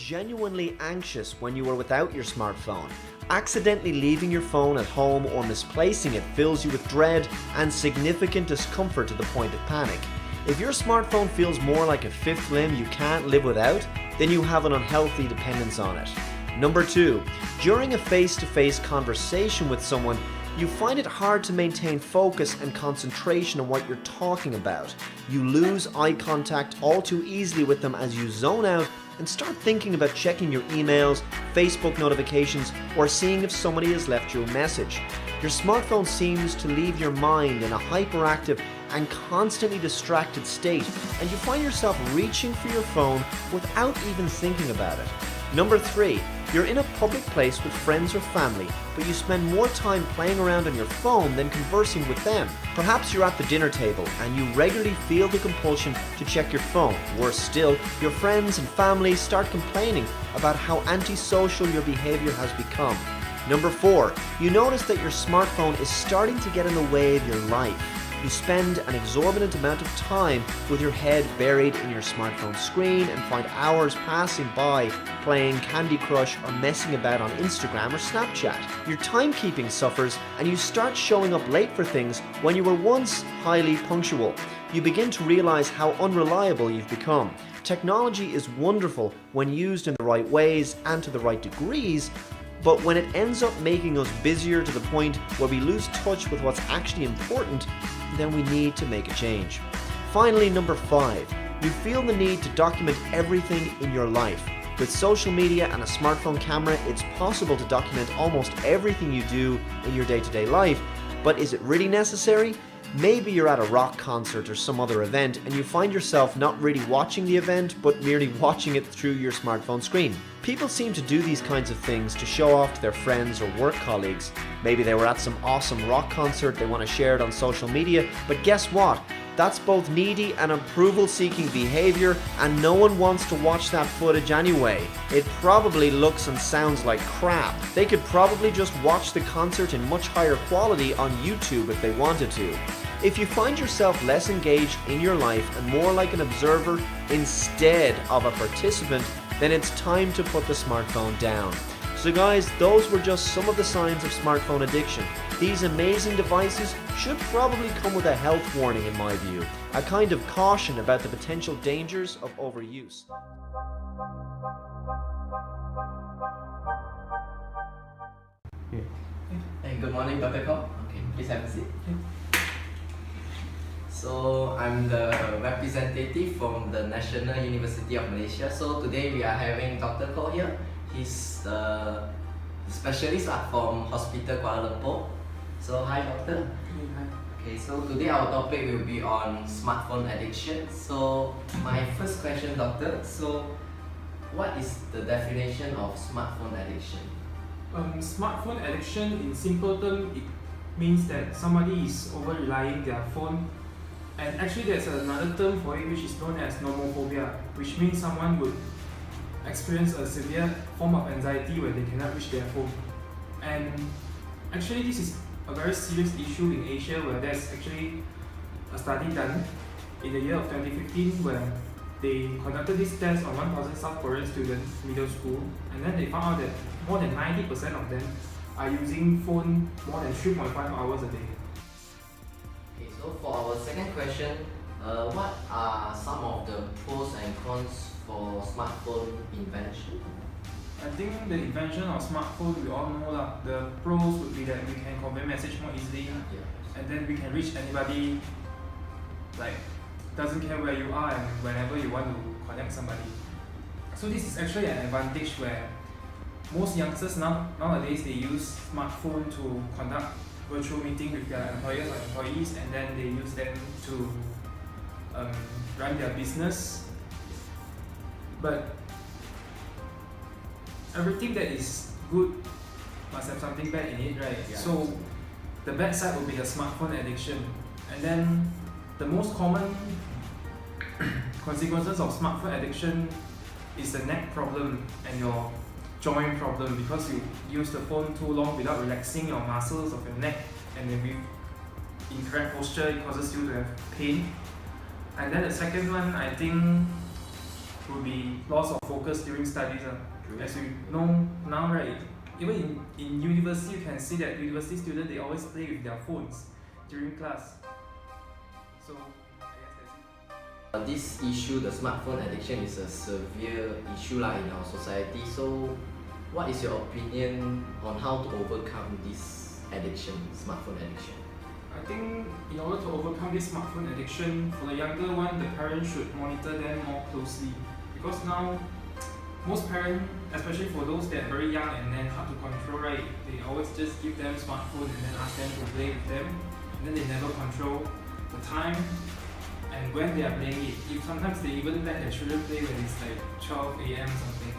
genuinely anxious when you are without your smartphone. Accidentally leaving your phone at home or misplacing it fills you with dread and significant discomfort to the point of panic. If your smartphone feels more like a fifth limb you can't live without, then you have an unhealthy dependence on it. Number 2, during a face-to-face conversation with someone, you find it hard to maintain focus and concentration on what you're talking about. You lose eye contact all too easily with them as you zone out and start thinking about checking your emails, Facebook notifications, or seeing if somebody has left you a message. Your smartphone seems to leave your mind in a hyperactive and constantly distracted state, and you find yourself reaching for your phone without even thinking about it. Number 3, you're in a public place with friends or family, but you spend more time playing around on your phone than conversing with them. Perhaps you're at the dinner table and you regularly feel the compulsion to check your phone. Worse still, your friends and family start complaining about how antisocial your behavior has become. Number 4, you notice that your smartphone is starting to get in the way of your life. You spend an exorbitant amount of time with your head buried in your smartphone screen and find hours passing by playing Candy Crush or messing about on Instagram or Snapchat. Your timekeeping suffers and you start showing up late for things when you were once highly punctual. You begin to realize how unreliable you've become. Technology is wonderful when used in the right ways and to the right degrees, but when it ends up making us busier to the point where we lose touch with what's actually important, then we need to make a change. Finally, number 5, you feel the need to document everything in your life. With social media and a smartphone camera, it's possible to document almost everything you do in your day-to-day life, but is it really necessary? Maybe you're at a rock concert or some other event and you find yourself not really watching the event, but merely watching it through your smartphone screen. People seem to do these kinds of things to show off to their friends or work colleagues. Maybe they were at some awesome rock concert, they want to share it on social media, but guess what? That's both needy and approval-seeking behavior, and no one wants to watch that footage anyway. It probably looks and sounds like crap. They could probably just watch the concert in much higher quality on YouTube if they wanted to. If you find yourself less engaged in your life and more like an observer instead of a participant, then it's time to put the smartphone down. So guys, those were just some of the signs of smartphone addiction. These amazing devices should probably come with a health warning in my view, a kind of caution about the potential dangers of overuse. Hey, good morning, Dr. Koh. Okay, please have a seat. So I'm the representative from the National University of Malaysia. So today we are having Dr. Koh here. He's the specialist from Hospital Kuala Lumpur. So hi, doctor. Okay, so today our topic will be on smartphone addiction. So my first question, doctor. So what is the definition of smartphone addiction? Smartphone addiction, in simple terms, it means that somebody is over relying their phone. And actually there's another term for it which is known as nomophobia, which means someone would experience a severe form of anxiety when they cannot reach their phone. And actually this is a very serious issue in Asia, where there's actually a study done in the year of 2015 where they conducted this test on 1,000 South Korean students, middle school, and then they found out that more than 90% of them are using phone more than 3.5 hours a day. Okay, so for our second question, what are some of the pros and cons for smartphone invention? I think the invention of smartphone, we all know lah. The pros would be that we can convey message more easily, and then we can reach anybody, like doesn't care where you are and whenever you want to connect somebody. So this is actually an advantage where most youngsters nowadays they use smartphone to conduct virtual meeting with their employers or employees, and then they use them to run their business. But everything that is good must have something bad in it, right? Yeah. So the bad side would be the smartphone addiction. And then the most common consequences of smartphone addiction is the neck problem and your joint problem, because you use the phone too long without relaxing your muscles of your neck, and then with incorrect posture it causes you to have pain. And then the second one, I think will be loss of focus during studies. As you know now, right? Even in university, you can see that university students, they always play with their phones during class. So I guess that's it. This issue, the smartphone addiction, is a severe issue in our society. So, what is your opinion on how to overcome this addiction, smartphone addiction? I think in order to overcome this smartphone addiction, for the younger one, the parents should monitor them more closely. Because now, most parents, especially for those that are very young and then hard to control, right, they always just give them smartphone and then ask them to play with them. And then they never control the time and when they are playing it. If sometimes they even let their children play when it's like 12 a.m. or something.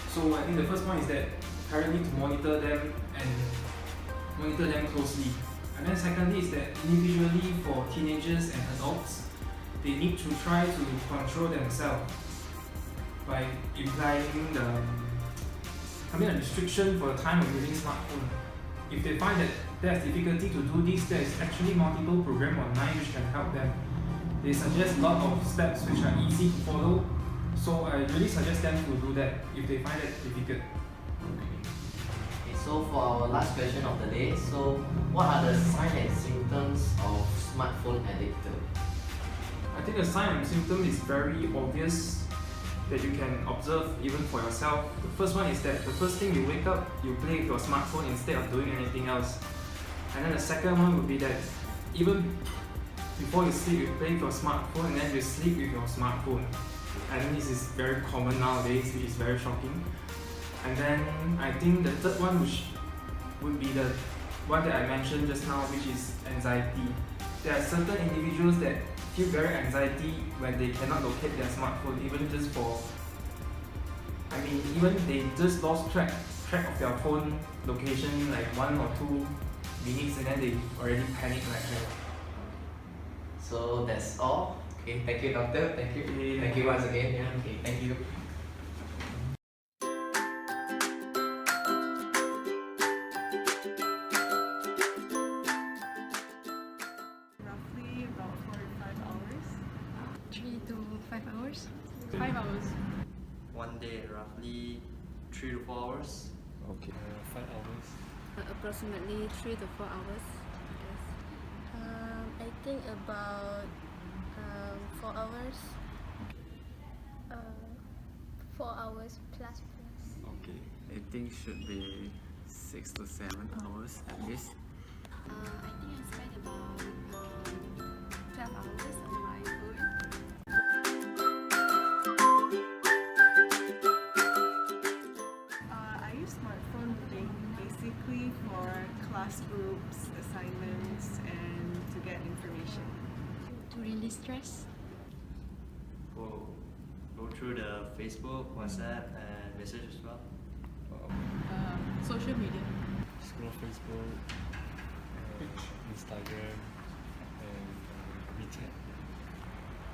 So I think the first point is that parents need to monitor them and monitor them closely. And then secondly is that individually for teenagers and adults, they need to try to control themselves by implying a restriction for the time of using smartphone. If they find that there's difficulty to do this, there is actually multiple programs online which can help them. They suggest a lot of steps which are easy to follow. So I really suggest them to do that if they find it difficult. Okay, so for our last question of the day, so what are the signs and symptoms of smartphone addicted? I think the sign and symptom is very obvious that you can observe even for yourself. The first one is that the first thing you wake up, you play with your smartphone instead of doing anything else. And then the second one would be that even before you sleep, you play with your smartphone and then you sleep with your smartphone. And this is very common nowadays, which is very shocking. And then I think the third one, which would be the one that I mentioned just now, which is anxiety. There are certain individuals that feel very anxiety when they cannot locate their smartphone, even just for, even they just lost track of their phone location like 1 or 2 minutes and then they already panic like that. So that's all. Okay, thank you, doctor. Thank you. Okay, Thank you once again. Yeah. Okay, thank you. Roughly about 4 to 5 hours. 3 to 5 hours. 5 hours. One day, roughly 3 to 4 hours. Okay. 5 hours. Approximately 3 to 4 hours. Yes. I think about 4 hours. 4 hours plus. Okay. I think should be 6 to 7 hours at least. I think I spent about 12 hours on my phone. I use smartphone basically for class groups, assignments, and to get information. To release stress. Go through the Facebook, WhatsApp, and message as well. Social media. Scroll Facebook, Instagram, and WeChat.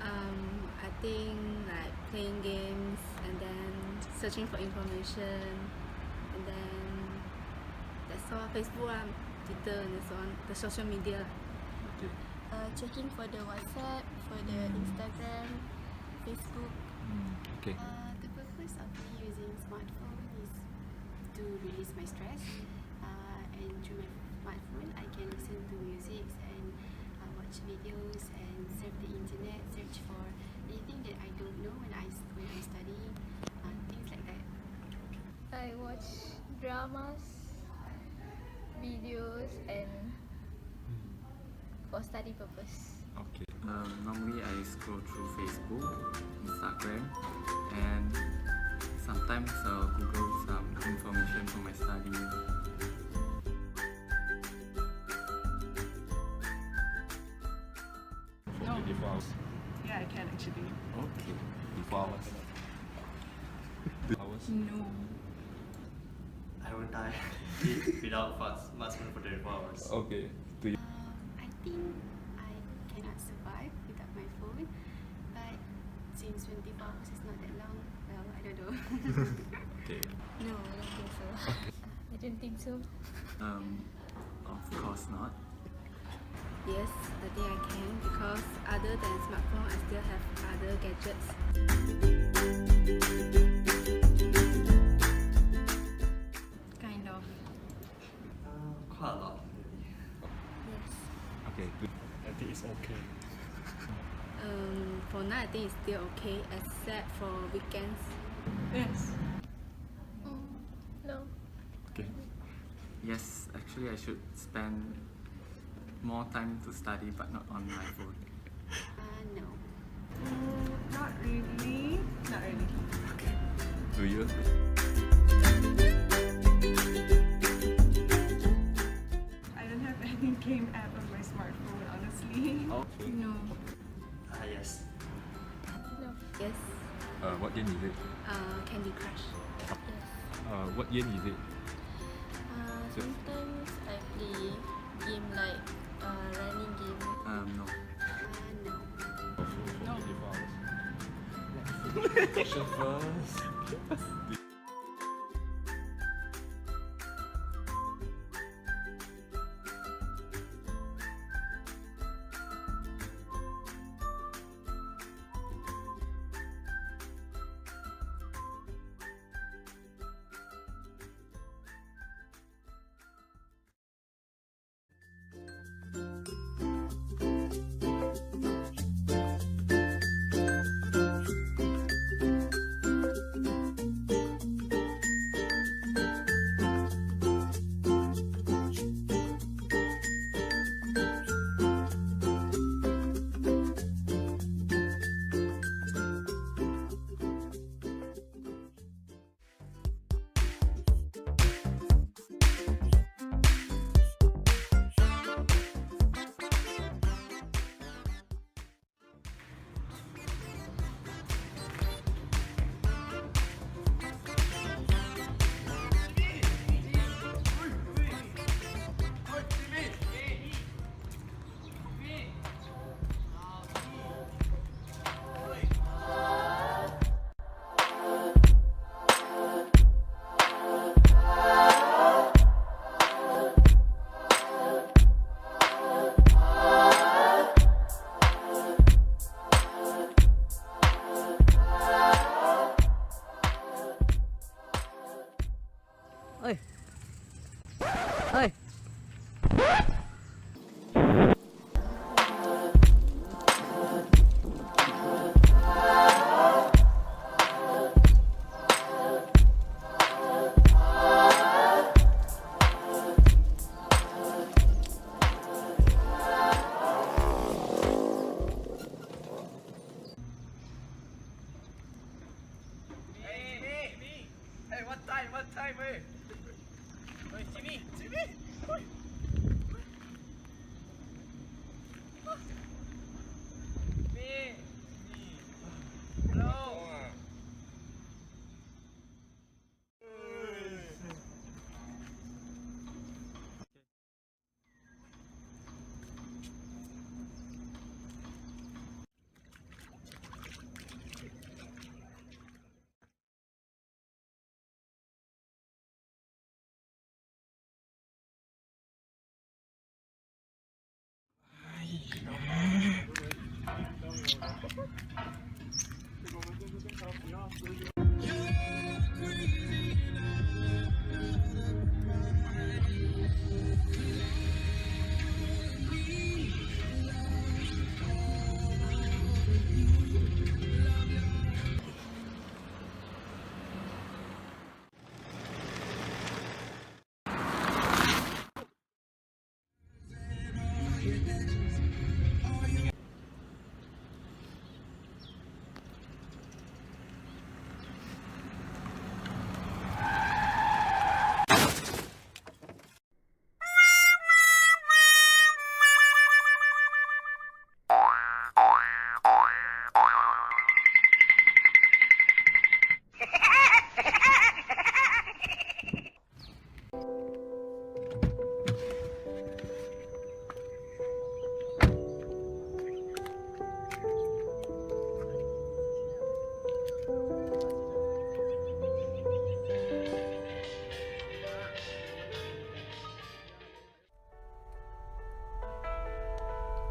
I think like playing games and then searching for information and then that's all. Facebook, Twitter and so on. The social media. Checking for the WhatsApp, for the Instagram, Facebook. Okay. The purpose of me using smartphone is to release my stress. And through my smartphone, I can listen to music and watch videos and surf the internet, search for anything that I don't know when I'm studying, things like that. I watch dramas, videos, and for study purpose. Okay. Normally I scroll through Facebook, Instagram, and sometimes Google some information for my study. No. 24 hours. Yeah, I can actually. Okay. 24 hours. 2 hours. No. I would die without smartphone for 24 hours. Okay. Do you? I think I cannot survive without my phone, but since 24 hours is not that long, well, I don't know. Okay. No, I don't think so. I don't think so. Of course not. Yes, I think I can, because other than smartphone, I still have other gadgets. Kind of. Quite a lot, really. Yes. Okay, good. I think it's okay. For now, I think it's still okay, except for weekends. Yes. No. Okay. Yes, actually I should spend more time to study but not on my phone. No. Not really. Not really. Do you? I don't have any game app on my smartphone, honestly. No. Yes. No. Yes. What game is it? Candy Crush. Yes. What game is it? Sometimes I play game like running game. No. No. Question first.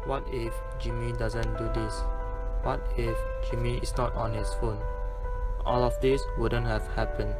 What if Jimmy doesn't do this? What if Jimmy is not on his phone? All of this wouldn't have happened.